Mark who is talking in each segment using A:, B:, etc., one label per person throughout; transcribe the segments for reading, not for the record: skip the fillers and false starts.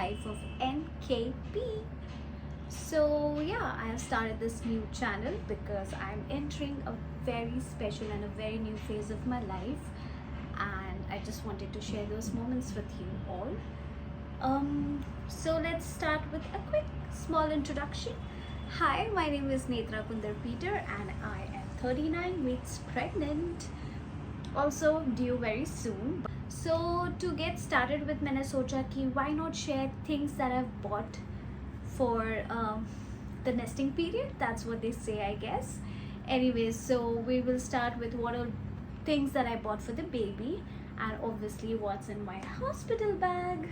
A: life of NKP. So yeah, I have started this new channel because I'm entering a very special and a very new phase of my life, and I just wanted to share those moments with you all. So let's start with a quick small introduction. Hi, my name is Netra Kundar Peter and I am 39 weeks pregnant, also due very soon. So to get started with, मैंने सोचा कि why not share things that I've bought for the nesting period. That's what they say, I guess. Anyways, so we will start with what are things that I bought for the baby, and obviously what's in my hospital bag.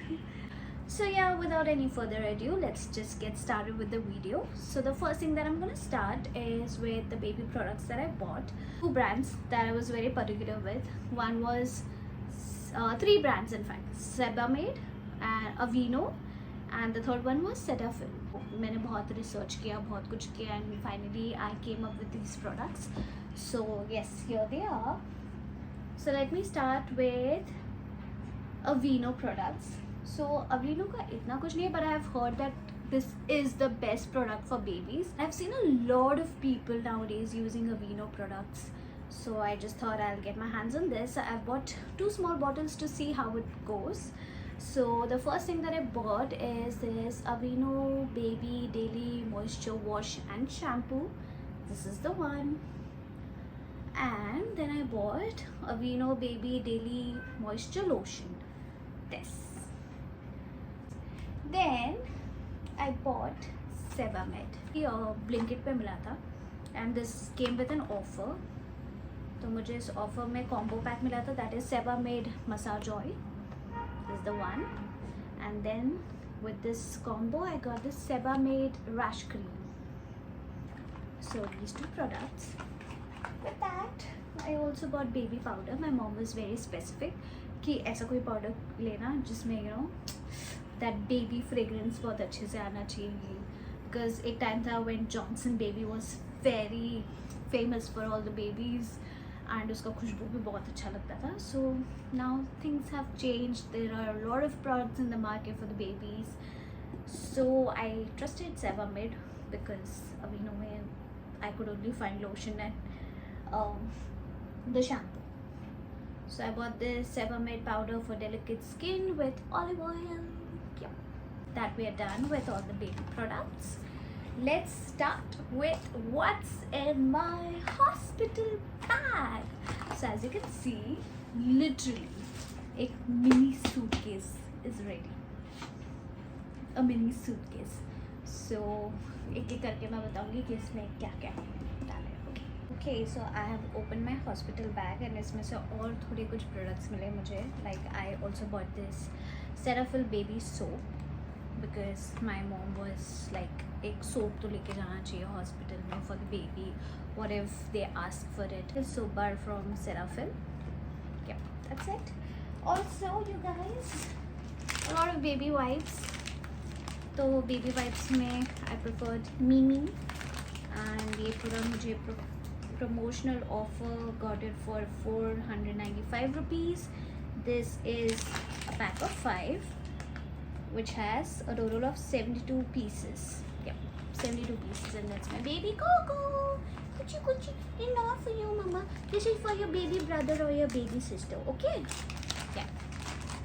A: So yeah, without any further ado, let's just get started with the video. So the first thing that I'm gonna start is with the baby products that I bought. Two brands that I was very particular with. One was three brands in fact, Sebamed and Aveeno, and the third one was Cetaphil. मैंने बहुत research किया, बहुत कुछ किया, and finally I came up with these products. So yes, here they are. So let me start with Aveeno products. So Aveeno का इतना कुछ नहीं है, but I have heard that this is the best product for babies. I've seen a lot of people nowadays using Aveeno products, so I just thought I'll get my hands on this. I've bought two small bottles to see how it goes. So the first thing that I bought is this Aveeno Baby Daily Moisture Wash and Shampoo. This is the one. And then I bought Aveeno Baby Daily Moisture Lotion. This. Then I bought Sebamed. ये Blinkit पे मिला था, and this came with an offer. तो मुझे इस offer में combo pack मिला था. That is Sebamed Massage Oil. This is the one. And then with this combo I got this Sebamed Rash Cream. So these two products. With that I also bought baby powder. My mom was very specific कि ऐसा कोई powder लेना जिसमें you know that baby fragrance बहुत अच्छे से आना चाहिए. Because एक टाइम था when Johnson Baby was very famous for all the babies, and उसका खुशबू भी बहुत अच्छा लगता था. So now things have changed. There are a lot of products in the market for the babies. So I trusted Sebamed because Aveeno में I could only find lotion and the shampoo. So I bought this Sebamed powder for delicate skin with olive oil. Yeah, that we are done with all the baby products. Let's start with what's in my hospital bag. So as you can see, literally a mini suitcase is ready. A mini suitcase. So एक एक करके मैं बताऊंगी कि इसमें क्या क्या डाला है. Okay, so I have opened my hospital bag and इसमें से और थोड़े कुछ products मिले मुझे. Like I also bought this Cetaphil baby soap because my mom was like एक soap तो लेके जाना चाहिए hospital में for the baby. What if they ask for it? This soap bar from Cetaphil. Yeah, that's it. Also, you guys, a lot of baby wipes. तो baby wipes में I preferred Mimi, and ये पूरा मुझे promotional offer got it for 495 rupees. This is a pack of 5 which has a total of 72 pieces. Yeah, 72 pieces, and that's my baby Coco. Kuchi kuchi, and not for you mama. This is for your baby brother or your baby sister, okay? Yeah,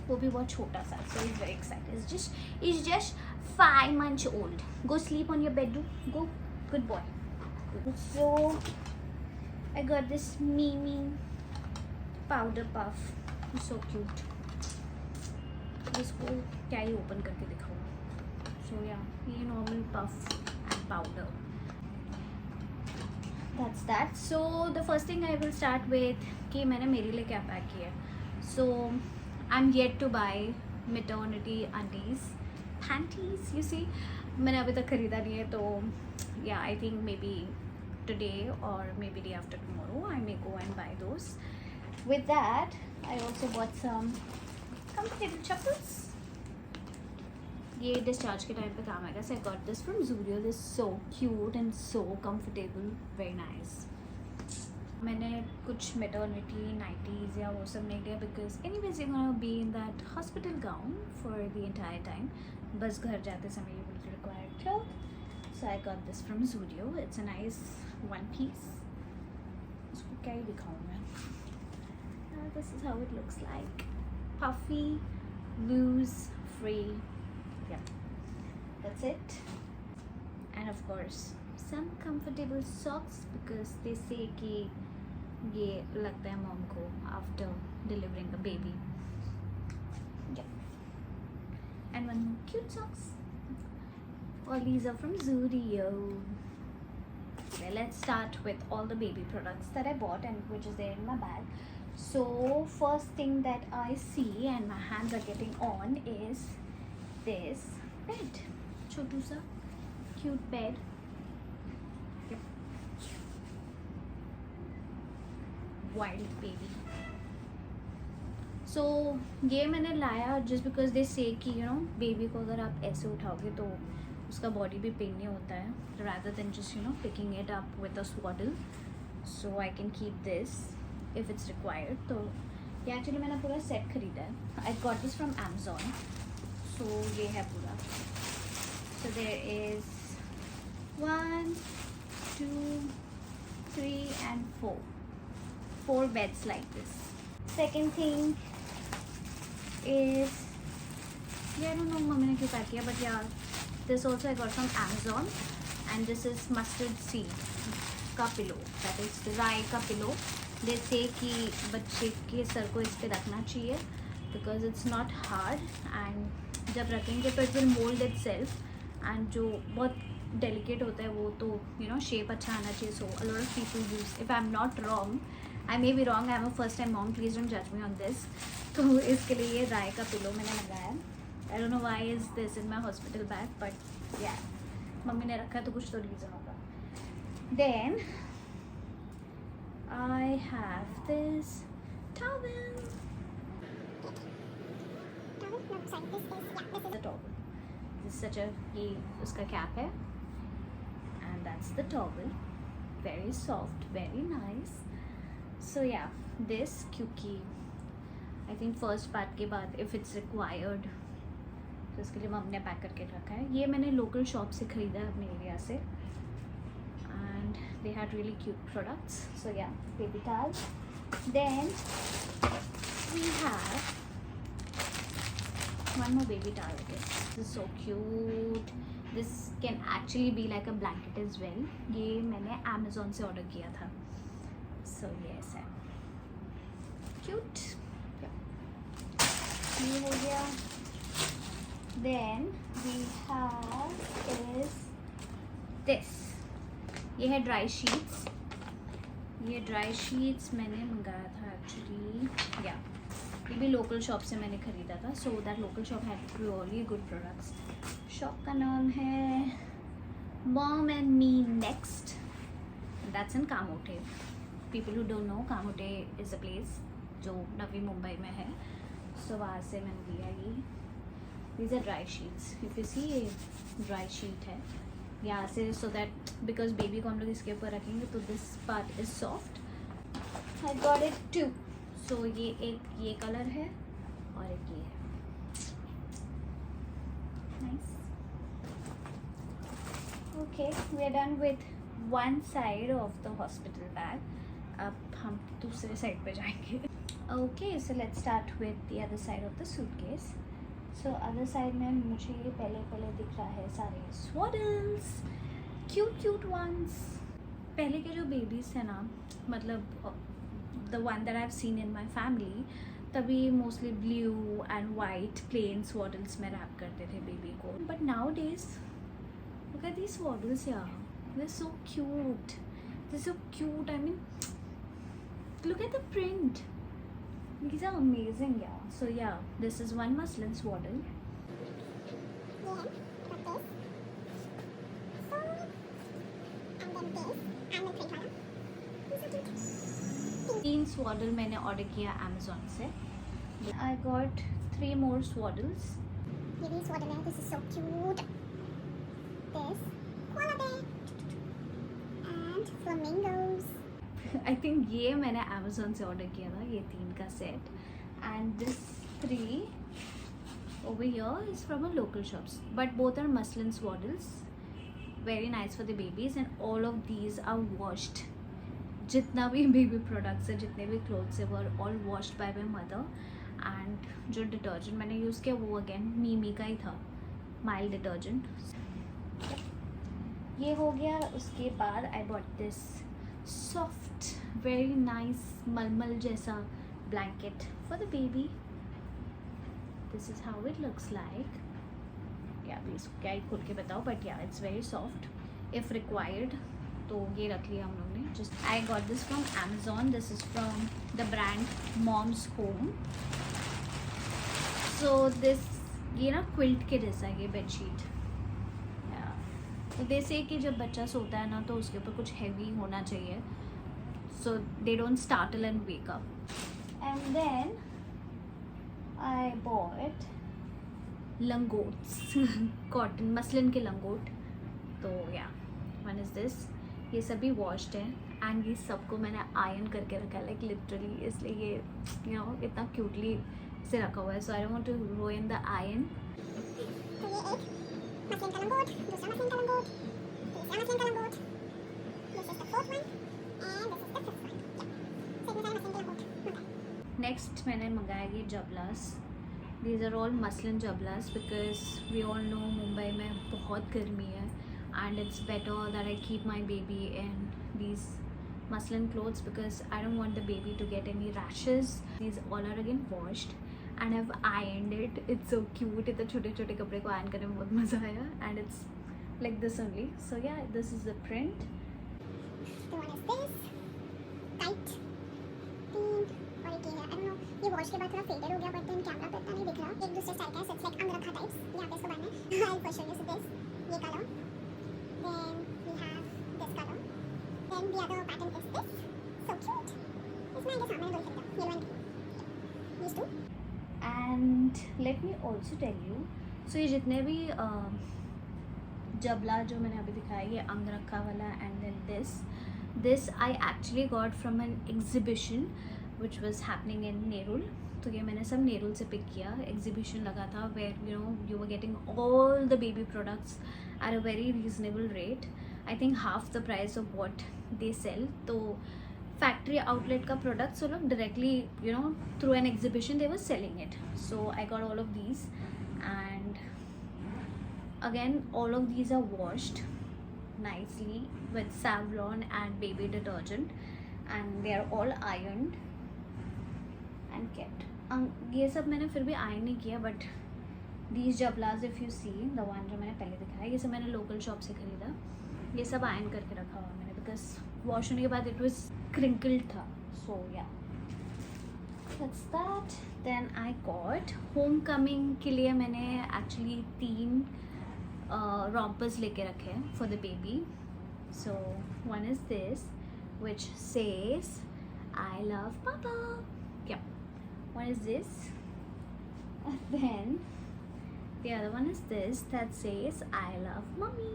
A: वो भी बहुत छोटा सा, so he's very excited. He's just 5 months old. Go sleep on your bedroom. Go, good boy. So I got this Mimi powder puff. It's so cute. इसको क्या ही open करके दिखाऊँ. So yeah, ये normal puff and powder. That's that. So the first thing I will start with कि मैंने मेरे लिए क्या पैक किया. So I'm yet to buy maternity undies, panties. You see, मैंने अभी तक खरीदा नहीं है, तो yeah, I think maybe today or maybe day after tomorrow I may go and buy those. With that I also bought some comfortable chappals. ये discharge के time पे काम आएगा. So I got this from Zudio. This is so cute and so comfortable, very nice. मैंने कुछ maternity nighties या वो सब नहीं लिया because anyways you gonna be in that hospital gown for the entire time. बस घर जाते समय you will require cloth. So I got this from Zudio. It's a nice one piece. इसको क्या ही दिखाऊँ मैं. This is how it looks like. Puffy, loose, free. Yeah, that's it. And of course some comfortable socks because they say कि ये लगता है mom को after delivering a baby. Yeah. And one more cute socks. All these are from Zudio. Okay, let's start with all the baby products that I bought and which is there in my bag. So first thing that I see and my hands are getting on is this bed. Chotu sa cute bed. Wild baby. So ये मैंने लाया just because they से कि you know baby को अगर आप ऐसे उठाओगे तो उसका बॉडी भी पेन नहीं होता है rather than just you know picking it up with a swaddle. So I can keep this if it's required. तो ये एक्चुअली मैंने पूरा सेट खरीदा है. I got this from Amazon. So ये है पूरा. So there is 1, 2, 3 and 4 beds like this. Second thing is, yeah, I don't know mummy ने क्यों पैक किया, but yeah, this also I got from Amazon and this is mustard seed का pillow, that is राई का pillow. They say कि बच्चे के sir को इस पे रखना चाहिए because it's not hard and जब रखेंगे तो it will mold itself and जो बहुत delicate होता है वो तो you know shape अच्छा आना चाहिए. So a lot of people use, if I'm not wrong, I may be wrong, I'm a first time mom, please don't judge me on this. तो इसके लिए ये राय का पिलो मैंने लगाया. I don't know why is this in my hospital bag, but yeah, mummy ने रखा है तो कुछ तो reason होगा. Then I have this towel. The towel. This is such a, ये उसका cap है and that's the towel. Very soft, very nice. So yeah, this क्योंकि I think first part के बाद if it's required तो इसके लिए मम्मी ने पैक करके रखा है. ये मैंने लोकल शॉप से ख़रीदा है अपने एरिया से and they had really cute products. So yeah, baby towel. Then we have one more baby towel. This is so cute. This can actually be like a blanket as well. ये मैंने Amazon से order किया था. So yes, cute. Yeah. ये हो गया. Then we have is this. ये है dry sheets. ये dry sheets मैंने मंगाया था actually. Yeah. ये भी लोकल शॉप से मैंने ख़रीदा था. So that local shop had really good products. Shop का नाम है Mom and Me Next. That's in Kamote. People who don't know, Kamote is a place जो नवी मुंबई में है. So वहाँ से मैंने लिया ये. These are dry sheets. If you see ये dry sheet है यहाँ से, so that because baby को हम लोग इसके ऊपर रखेंगे तो this part is soft. I got it too. So ये एक ये कलर है और एक ये है. Nice. Okay, we are done with one side of the hospital bag. अब हम दूसरे साइड पे जाएंगे. Okay, so let's start with the other side of the suitcase. So other side में मुझे पहले दिख रहा है सारे swaddles, cute ones. पहले के जो babies है ना, मतलब the one that I've seen in my family, तभी mostly blue and white plain swaddles में wrap करते थे baby को. But nowadays, look at these swaddles here. They're so cute. They're so cute. I mean, look at the print. These are amazing, yeah. So yeah, this is one muslin swaddle. तीन swaddle मैंने order किया Amazon से. I got 3 more swaddles.
B: ये भी swaddle है. This is so cute. This koala bear and flamingos.
A: I think ये मैंने Amazon से ऑर्डर किया था, ये 3 का set. And this 3 over here is from a local shops, but both are muslin swaddles, very nice for the babies, and all of these are washed. जितना भी baby products है, जितने भी क्लोथ्स है, वो are all washed by my mother. And जो detergent मैंने use किया वो अगेन मीमी का ही था, माइल्ड डिटर्जेंट. ये हो गया. उसके बाद I bought this soft very nice मलमल जैसा blanket for the baby. This is how it looks like. या अभी इसको क्या ही खोल के बताओ, but yeah it's very soft if required. तो ये रख लिया हम लोग ने. Just I got this from Amazon. This is from the brand Mom's Home. So this ये ना क्विल्ट के जैसा है ये बेडशीट. तो दे से कि जब बच्चा सोता है ना तो उसके ऊपर कुछ हैवी होना चाहिए, so they don't startle and wake up. And then I bought langots, cotton muslin के लंगोट. तो या वन इज़ दिस. ये सभी वॉश्ड हैं एंड ये सबको मैंने आयरन करके रखा है, लाइक लिटरली. इसलिए ये यू नो इतना क्यूटली से रखा हुआ है. So I don't want to ruin the iron.
B: तो ये एक मसलिन का लंगोट, दूसरा मसलिन का लंगोट, तीसरा मसलिन का लंगोट. This is the fourth one and this is the fifth one. Yeah. So इतने सारे मसलिन के लंगोट मंगाए.
A: नेक्स्ट मैंने मंगाया ये jablas. These are all muslin jablas because we all know Mumbai में बहुत गर्मी है and it's better that I keep my baby in these muslin clothes because I don't want the baby to get any rashes. These all are again washed and I've ironed it. It's so cute. इतने छोटे छोटे कपड़े को iron करने में बहुत मज़ा आया and it's like this only. So yeah, this is the print.
B: The one is this tight pink और एक ये है. I don't know. ये वॉश के बाद थोड़ा फेडेड हो गया बट देन कैमरा पे इतना नहीं दिख रहा. एक दूसरे स्टाइल का है. So it's like अंगरखा types. यहाँ पे इसको बनना है. I'll first show you this. ये colour. Then we have this color. Then the other pattern is this. So cute. इसमें आगे सामने दो खरीदा. Yellow and green. These two.
A: And let me also tell you, so ये जितने भी जबला जो मैंने अभी दिखाया, ये अंगरखा वाला and then this I actually got from an exhibition which was happening in Nerul. तो ये मैंने सब नेरुल से पिक किया. एग्जीबिशन लगा था where you know you were getting all the baby products at a very reasonable rate. I think half the price of what they sell. तो factory outlet का प्रोडक्ट्स वो लोग directly you know through an exhibition they were selling it. So I got all of these and again all of these are washed nicely with Savlon and baby detergent and they are all ironed and kept. ये सब मैंने फिर भी iron नहीं किया but these jablas if you see the one जो मैंने पहले दिखाया, ये सब मैंने लोकल शॉप से ख़रीदा. ये सब आयरन करके रखा हुआ मैंने बिकॉज वॉश होने के बाद इट वॉज क्रिंकल्ड था. So yeah that's that. Then I got home coming के लिए मैंने एक्चुअली 3 rompers लेके रखे हैं for the baby. So one is this which says I love Papa. Yeah. One is this. And then the other one is this that says I love Mommy.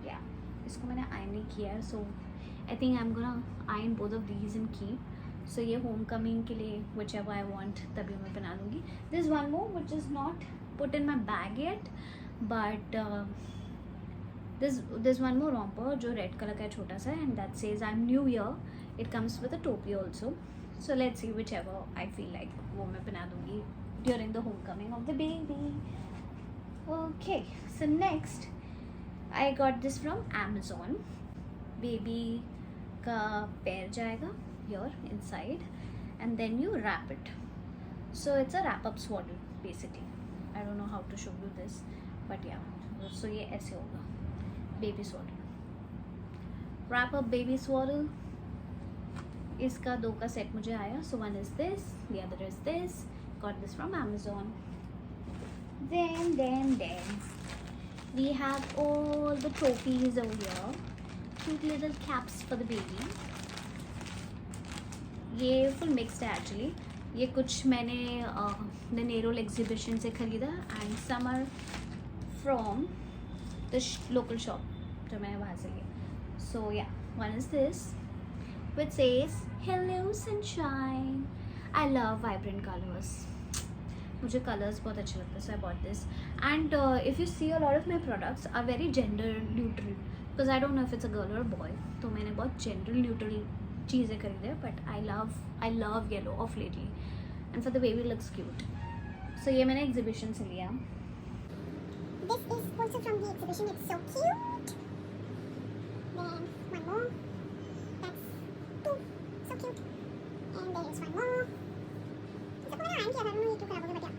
A: Yeah. इसको मैंने iron नहीं किया है, so I think I'm gonna iron both of these and keep. So ये homecoming के लिए whichever I want तभी मैं बना लूँगी. There's one more which is not put in my bag yet. But there's one more romper जो red color का है छोटा सा and that says I'm new here. It comes with a topi also. So let's see whichever I feel like वो मैं बना दूँगी during the homecoming of the baby. Okay, so next I got this from Amazon. Baby का पैर जाएगा here inside and then you wrap it. So it's a wrap up swaddle basically. I don't know how to show you this. But yeah so ये ऐसे होगा baby swaddle. Wrap up baby swaddle. इसका 2 का set मुझे आया. So one is this, the other is this. Got this from Amazon. Then we have all the trophies over here. Cute little caps for the baby. ये full mixed है actually. ये कुछ मैंने the Nerul exhibition से ख़रीदा and some are from the local shop जो मैंने वहाँ से लिया. So yeah, one is this which says hello sunshine. I love vibrant colors. मुझे कलर्स बहुत अच्छे लगते हैं, so I bought this. And if you see, a lot of my products are very gender neutral because I don't know if it's a girl or a boy. तो मैंने बहुत gender neutral चीज़ें खरीदे, but I love yellow of lately, and for the baby looks cute. So ये मैंने exhibition से लिया.
B: This is also from the exhibition. It's so cute. Then one more. That's two. So cute. And there is one more. इसको मैंने iron किया था, ये क्यों खराब हो गया बता.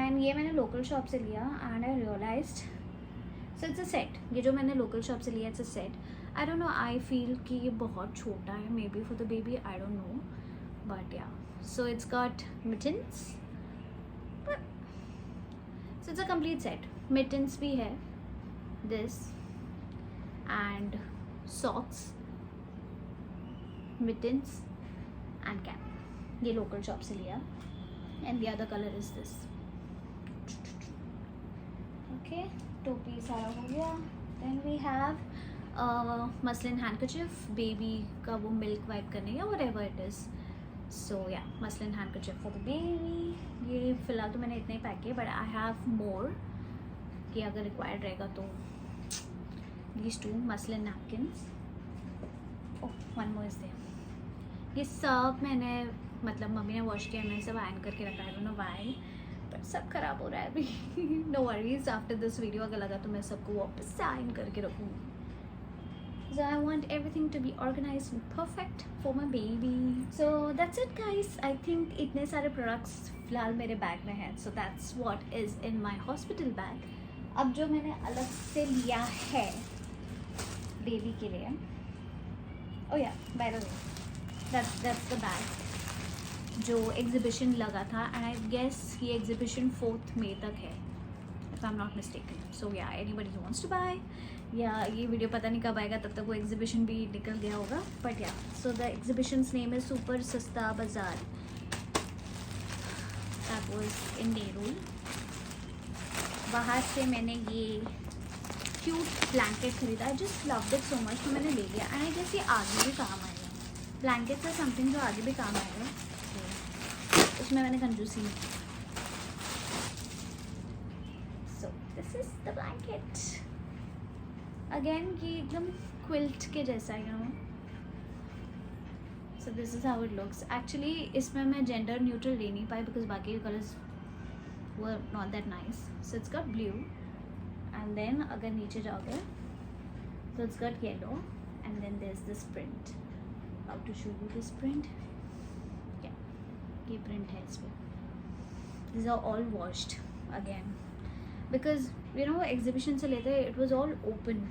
A: And ये मैंने local shop से लिया, and I realized, so it's a set. ये जो मैंने local shop से लिया, it's a set. I don't know, I feel कि ये बहुत छोटा है, maybe for the baby, I don't know, but yeah. So it's got mittens. So it's a complete set. Mittens भी है, this, and socks, mittens, and cap. ये local shop से लिया, and the other color is this. Okay, टोपी सारा हो गया. Then we have muslin handkerchief, baby का वो milk wipe करने या whatever it is. So yeah, muslin handkerchief for the baby. ये फ़िलहाल तो मैंने इतने ही पैक किए, but I have more कि अगर required रहेगा तो. These two muslin napkins. Oh, one more is there. ये सब मैंने मतलब मम्मी ने वॉश किया, मैंने सब आयरन करके रखा है. I don't know why, but सब खराब हो रहा है अभी. No worries, after this video अगर लगा तो मैं सबको वापस से आयरन करके रखूँगी. So I want everything to be organized and perfect for my baby. So that's it guys. I think इतने सारे products फ़िलहाल मेरे बैग में हैं. So that's what is in my hospital bag. अब जो मैंने अलग से लिया है बेबी के लिए. Oh yeah, by the way, that's the bag जो एग्जीबिशन लगा था, and I guess ये एग्जीबिशन 4th May तक है, if I'm not mistaken. So yeah, anybody who wants to buy, या ये वीडियो पता नहीं कब आएगा, तब तक वो एग्जीबिशन भी निकल गया होगा. But yeah, so the exhibitions name is super सस्ता बाजार. That was in Nerul. बाहर से मैंने ये क्यूट ब्लैंकेट खरीदा. I just loved it so much, तो मैंने ले लिया. एंड आई गेस ये आगे भी काम आएगा. ब्लैंकेट है समथिंग जो आगे भी काम आएगा, तो उसमें मैंने कंजूसी नहीं की. So this is the blanket. Again ये एकदम क्विल्ट के जैसा है, you know. So this is how it looks. Actually इसमें मैं जेंडर न्यूट्रल ले नहीं पाई बिकॉज बाकी के colours were not that nice. So it's got blue, and then अगर नीचे जाओगे तो it's got yellow, and then there is this print. How to show you this print. क्या ये प्रिंट है इस पर. This are all washed again because you know exhibition से लेते इट वॉज ऑल ओपन.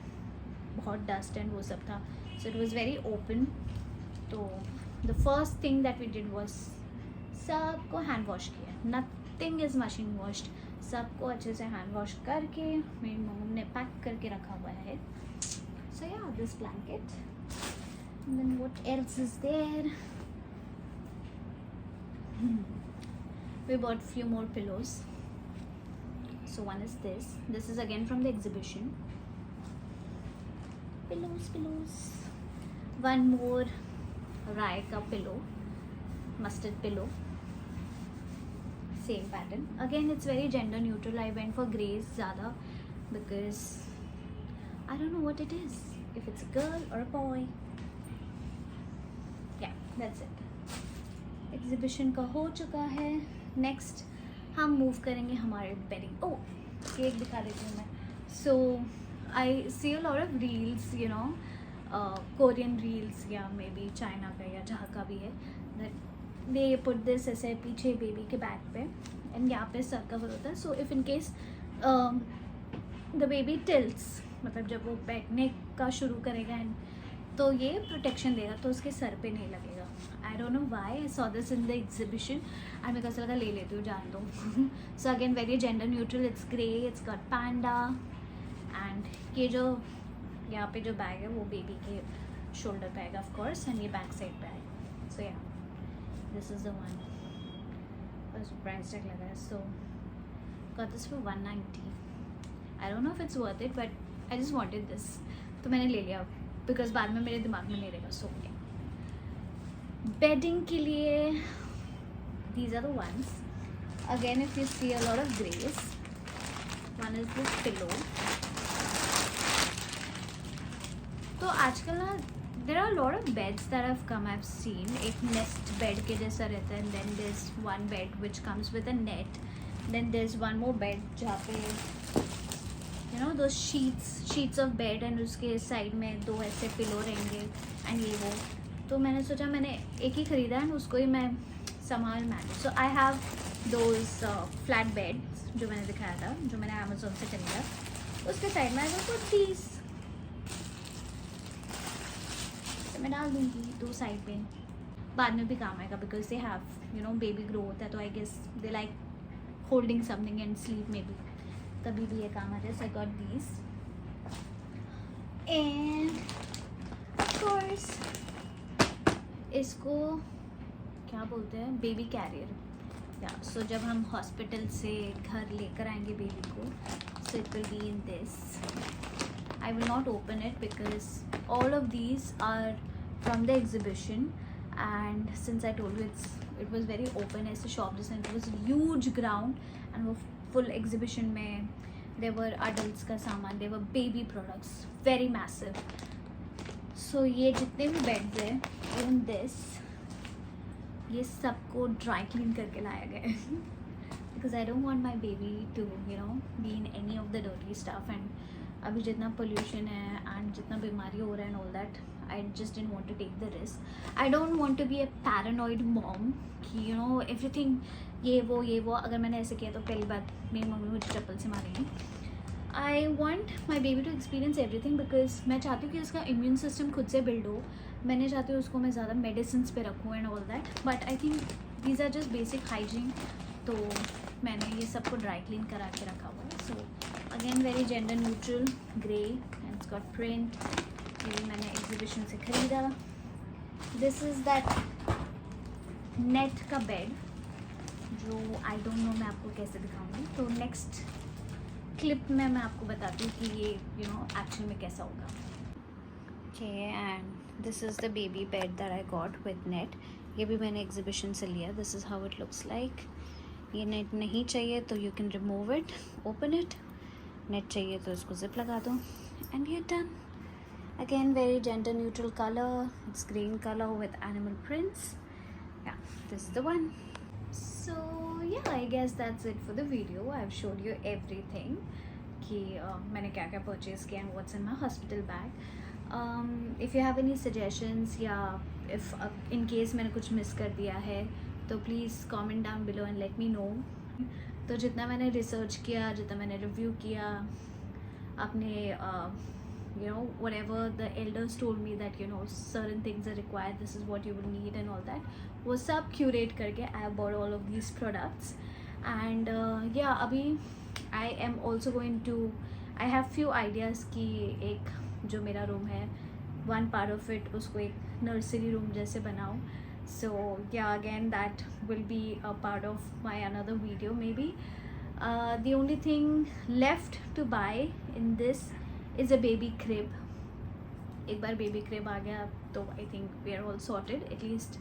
A: बहुत डस्ट एंड वो सब था, so it was very open. तो the first thing that we did was सबको हैंड वॉश किया. Nothing is machine washed. सबको अच्छे से हैंड वॉश करके मेरी मॉम ने पैक करके रखा हुआ है. So yeah this blanket, then what else is there. We bought few more pillows. So one is this. This is again from the exhibition. Pillows. One more Raika pillow, mustard pillow. Same pattern. Again, it's very gender neutral. I went for grays ज़्यादा because I don't know what it is. If it's a girl or a boy. Yeah, that's it. Exhibition का हो चुका है. Next हम move करेंगे हमारे bedding. ओ cake दिखा देती हूँ मैं. So I see a lot of reels, you know, Korean reels या मे बी चाइना का या जहाँ का भी है, दैट दे पुट दिस ऐसे पीछे बेबी के बैक पे, एंड यहाँ पे सर कवर होता है. So if in case the baby tilts, मतलब जब वो बैठने का शुरू करेगा एंड तो ये प्रोटेक्शन देगा, तो उसके सर पे नहीं लगेगा. I don't know why. I saw this in the exhibition and मेरे को ऐसा लगा ले लेती हूँ, जान दो. So again very gender neutral. It's grey, it's got panda, and ये जो यहाँ पे जो बैग है वो बेबी के शोल्डर पे आएगा ऑफ कोर्स, एंड ये बैक साइड पे आएगा. सो yeah this is the one. बस प्राइस टैग लगा है. सो got this for 190. I don't know if it's worth it, but I just wanted this, तो मैंने ले लिया बिकॉज बाद में मेरे दिमाग में नहीं रहेगा. सो बेडिंग के लिए these are the ones. Again, if you see a lot of grays, one is this pillow. तो आजकल ना there are a lot of beds that have come. I've seen एक nest bed के जैसा रहता है, and then there's one bed which comes with a net. Then there's one more bed जहाँ पे you know those sheets of bed, and उसके side में दो ऐसे पिलो रहेंगे and ये वो. तो मैंने सोचा मैंने एक ही खरीदा है, उसको ही मैं संभाल manage. So I have those flat beds जो मैंने दिखाया था, जो मैंने अमेजोन से खरीदा. उसके साइड में आई विल पुट दीज. मैं डाल दूँगी दो साइड पे, बाद में भी काम आएगा because they have you know baby grow होता है, तो I guess they like holding something and sleep में भी, तभी भी ये काम आ जाए. So I got these and of course इसको क्या बोलते हैं, बेबी कैरियर. या सो जब हम हॉस्पिटल से घर लेकर आएंगे बेबी को, so it will be in this. I will not open it because all of these are from the exhibition, and since I told you it was very open as a shop, just and it was a huge ground, and वो full exhibition में there were adults का सामान, there were baby products, very massive. So ये जितने भी beds हैं, even this, ये सबको dry clean करके लाया गया है because I don't want my baby to you know be in any of the dirty stuff. And अभी जितना पोल्यूशन है एंड जितना बीमारी हो रहा है and all that, I just didn't want to take the risk. I don't want to be a paranoid mom कि you know everything ये वो. अगर मैंने ऐसे किया तो पहली बात मेरी मम्मी मुझे चप्पल से मारेगी. I want my baby to experience everything because मैं चाहती हूँ कि उसका इम्यून सिस्टम खुद से बिल्ड हो. मैं नहीं चाहती हूँ उसको मैं ज़्यादा मेडिसिन पे रखूँ and all that, but I think these are just basic hygiene. तो मैंने ये सबको ड्राई क्लीन करा के रखा हुआ है. So again very gender neutral grey and it's got print. ये भी मैंने एग्जीबिशन से खरीदा. दिस इज़ दैट नेट का बेड जो आई डोंट नो मैं आपको कैसे दिखाऊंगी. तो नेक्स्ट क्लिप में मैं आपको बताती हूँ कि ये यू नो एक्चुअल में कैसा होगा. Okay, and this is the baby bed that I got with net. ये भी मैंने एग्जीबिशन से लिया. This is how it looks like. ये नेट नहीं चाहिए तो you can remove it, open it. Net चाहिए तो इसको जिप लगा दो एंड ये done. Again very gender neutral colour. It's green colour with animal prints. Yeah this is the one. So yeah, I guess that's it for the video. I've showed you everything कि मैंने क्या क्या purchase किया and what's in my hospital bag. If you have any suggestions या if in case मैंने कुछ miss कर दिया है तो please comment down below and let me know. तो जितना मैंने रिसर्च किया, जितना मैंने रिव्यू किया, अपने you know whatever the elders told me that you know certain things are required, this is what you will need and all that, वो सब curate करके I have bought all of these products. And yeah, अभी I am also going to, I have few ideas कि एक जो मेरा room है, one part of it उसको एक nursery room जैसे बनाऊँ. So yeah, again that will be a part of my another video maybe. The only thing left to buy in this is a baby crib. एक बार baby crib आ गया तो I think we are all sorted at least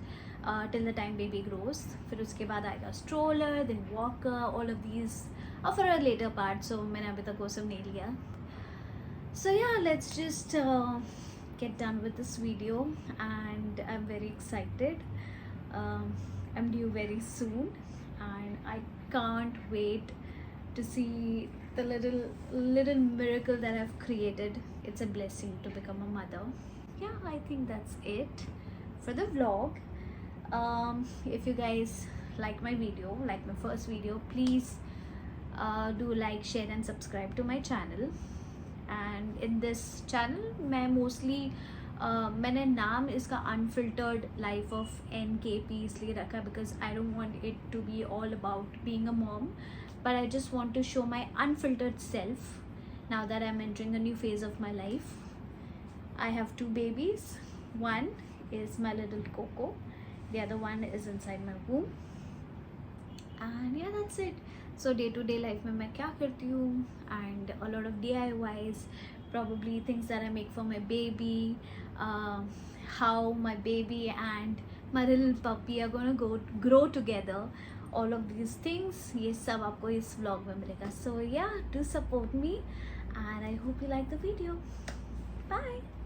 A: till the time baby grows. फिर उसके बाद आएगा stroller, then walker, all of these are for a later part. So मैंने अभी तक वो सब नहीं लिया. So yeah, let's just get done with this video, and I'm very excited. I'm due very soon and I can't wait to see the little miracle that I've created. It's a blessing to become a mother. Yeah, I think that's it for the vlog. If you guys like my video, like my first video, please do like, share and subscribe to my channel. And in this channel मैं mostly मैंने नाम इसका unfiltered life of NKP इसलिए रखा because I don't want it to be all about being a mom, but I just want to show my unfiltered self now that I am entering a new phase of my life. I have two babies. One is my little Coco, the other one is inside my womb. And yeah, that's it. So day to day life में मैं क्या करती हूँ, and a lot of DIYs, probably things that I make for my baby, how my baby and my little puppy are gonna grow together. All of these things, ये सब आपको इस vlog में मिलेगा. So yeah, do support me and I hope you like the video. Bye.